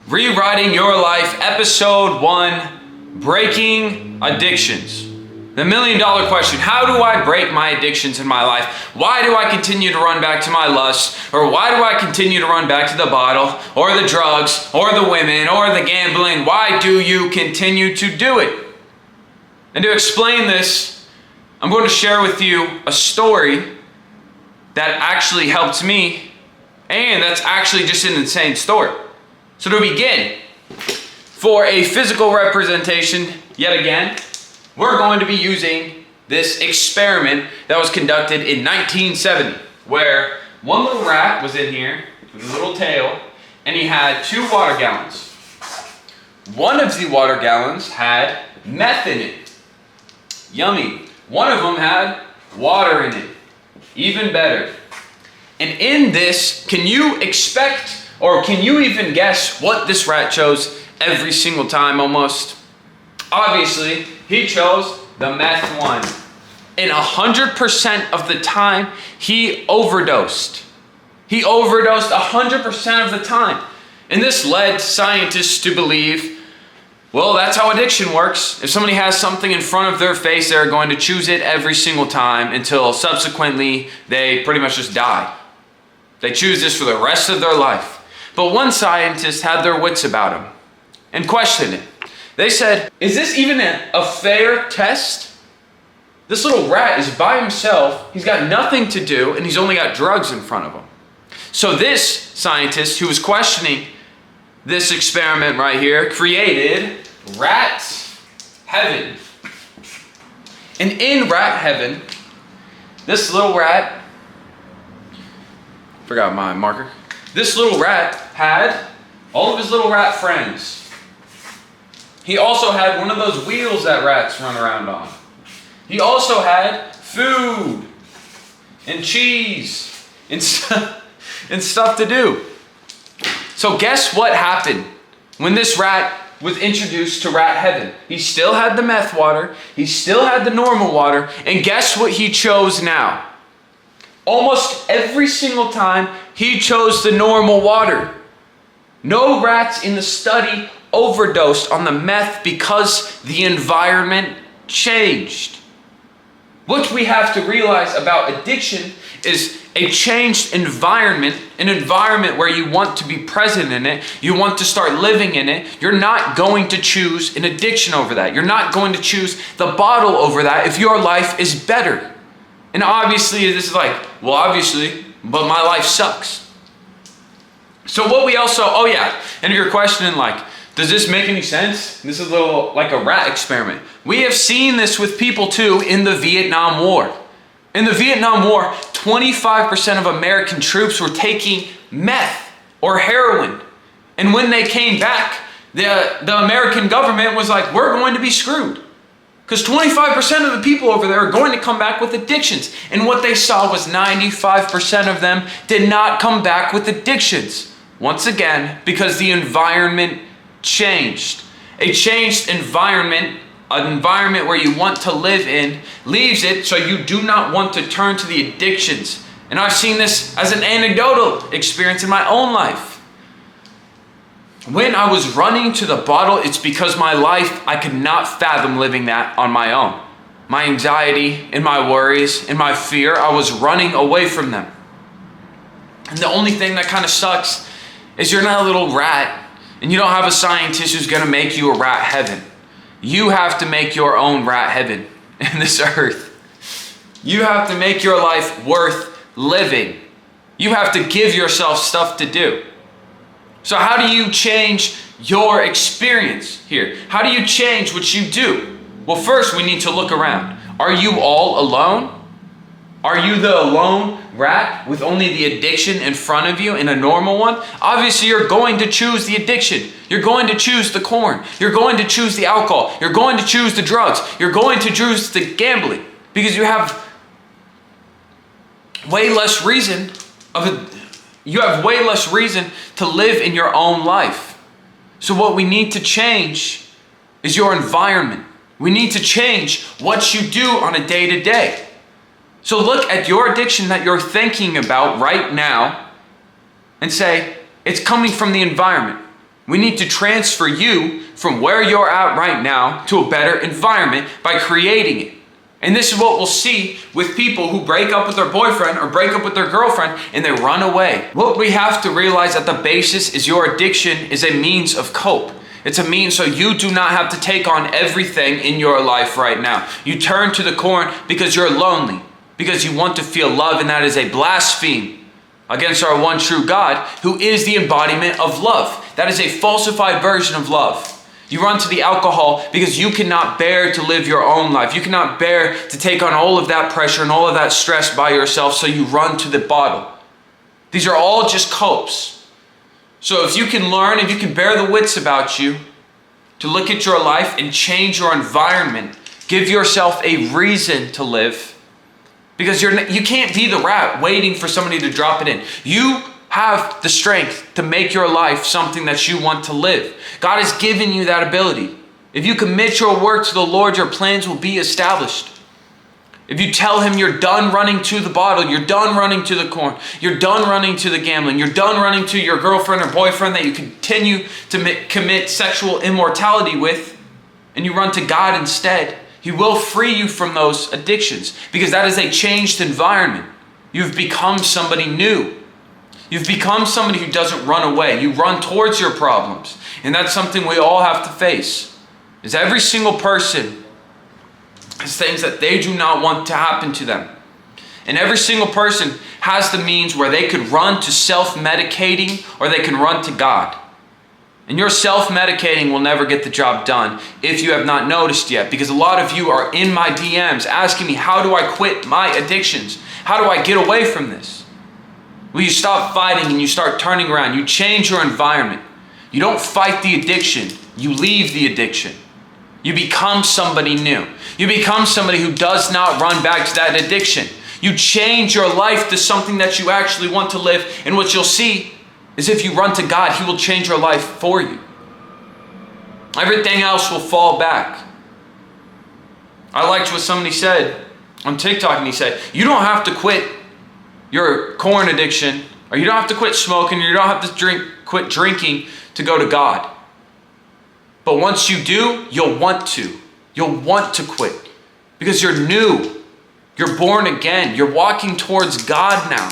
Rewriting Your Life, Episode 1, Breaking Addictions. The million-dollar question: how do I break my addictions in my life? Why do I continue to run back to my lust? Or why do I continue to run back to the bottle, or the drugs, or the women, or the gambling? Why do you continue to do it? And to explain this, I'm going to share with you a story that actually helped me, and that's actually just an insane story. So to begin, for a physical representation, yet again, we're going to be using this experiment that was conducted in 1970, where one little rat was in here with a little tail, and he had 2 water gallons. One of the water gallons had meth in it. Yummy. One of them had water in it. Even better. And in this, can you expect, or can you even guess what this rat chose every single time almost? Obviously, he chose the meth one. And 100% of the time, he overdosed. He overdosed 100% of the time. And this led scientists to believe, well, that's how addiction works. If somebody has something in front of their face, they're going to choose it every single time until subsequently they pretty much just die. They choose this for the rest of their life. But one scientist had their wits about him and questioned it. They said, is this even a fair test? This little rat is by himself, he's got nothing to do, and he's only got drugs in front of him. So this scientist who was questioning this experiment right here created Rat Heaven. And in Rat Heaven, this little rat, forgot my marker. This little rat had all of his little rat friends. He also had one of those wheels that rats run around on. He also had food and cheese and stuff to do. So guess what happened when this rat was introduced to Rat Heaven? He still had the meth water, he still had the normal water, and guess what he chose now? Almost every single time, he chose the normal water. No rats in the study overdosed on the meth because the environment changed. What we have to realize about addiction is a changed environment, an environment where you want to be present in it, you want to start living in it. You're not going to choose an addiction over that. You're not going to choose the bottle over that if your life is better. And obviously, this is like, well, obviously, but my life sucks. So what we also, and you're questioning like, does this make any sense? This is a little like a rat experiment. We have seen this with people too in the Vietnam War. In the Vietnam War, 25% of American troops were taking meth or heroin. And when they came back, the American government was like, we're going to be screwed. Because 25% of the people over there are going to come back with addictions. And what they saw was 95% of them did not come back with addictions. Once again, because the environment changed. A changed environment, an environment where you want to live in, leaves it so you do not want to turn to the addictions. And I've seen this as an anecdotal experience in my own life. When I was running to the bottle, it's because my life, I could not fathom living that on my own. My anxiety and my worries and my fear, I was running away from them. And the only thing that kind of sucks is you're not a little rat and you don't have a scientist who's going to make you a rat heaven. You have to make your own rat heaven in this earth. You have to make your life worth living. You have to give yourself stuff to do. So how do you change your experience here? How do you change what you do? Well, first we need to look around. Are you all alone? Are you the alone rat with only the addiction in front of you and a normal one? Obviously, you're going to choose the addiction. You're going to choose the corn. You're going to choose the alcohol. You're going to choose the drugs. You're going to choose the gambling because you have way less reason to live in your own life. So what we need to change is your environment. We need to change what you do on a day-to-day. So look at your addiction that you're thinking about right now and say, it's coming from the environment. We need to transfer you from where you're at right now to a better environment by creating it. And this is what we'll see with people who break up with their boyfriend or break up with their girlfriend and they run away. What we have to realize at the basis is your addiction is a means of cope. It's a means so you do not have to take on everything in your life right now. You turn to the corn because you're lonely, because you want to feel love, and that is a blaspheme against our one true God, who is the embodiment of love. That is a falsified version of love. You run to the alcohol because you cannot bear to live your own life. You cannot bear to take on all of that pressure and all of that stress by yourself, so you run to the bottle. These are all just copes. So if you can learn, if you can bear the wits about you to look at your life and change your environment, give yourself a reason to live, because you can't be the rat waiting for somebody to drop it in. You have the strength to make your life something that you want to live. God has given you that ability. If you commit your work to the Lord, your plans will be established. If you tell him you're done running to the bottle, you're done running to the corn, you're done running to the gambling, you're done running to your girlfriend or boyfriend that you continue to commit sexual immorality with, and you run to God instead, he will free you from those addictions, because that is a changed environment. You've become somebody new. You've become somebody who doesn't run away. You run towards your problems. And that's something we all have to face. Is every single person has things that they do not want to happen to them. And every single person has the means where they could run to self-medicating, or they can run to God. And your self-medicating will never get the job done if you have not noticed yet. Because a lot of you are in my DMs asking me, how do I quit my addictions? How do I get away from this? Well, you stop fighting and you start turning around. You change your environment. You don't fight the addiction. You leave the addiction. You become somebody new. You become somebody who does not run back to that addiction. You change your life to something that you actually want to live. And what you'll see is if you run to God, he will change your life for you. Everything else will fall back. I liked what somebody said on TikTok, and he said, you don't have to quit your corn addiction, or you don't have to quit smoking, or you don't have to quit drinking to go to God. But once you do, you'll want to. You'll want to quit because you're new. You're born again. You're walking towards God now.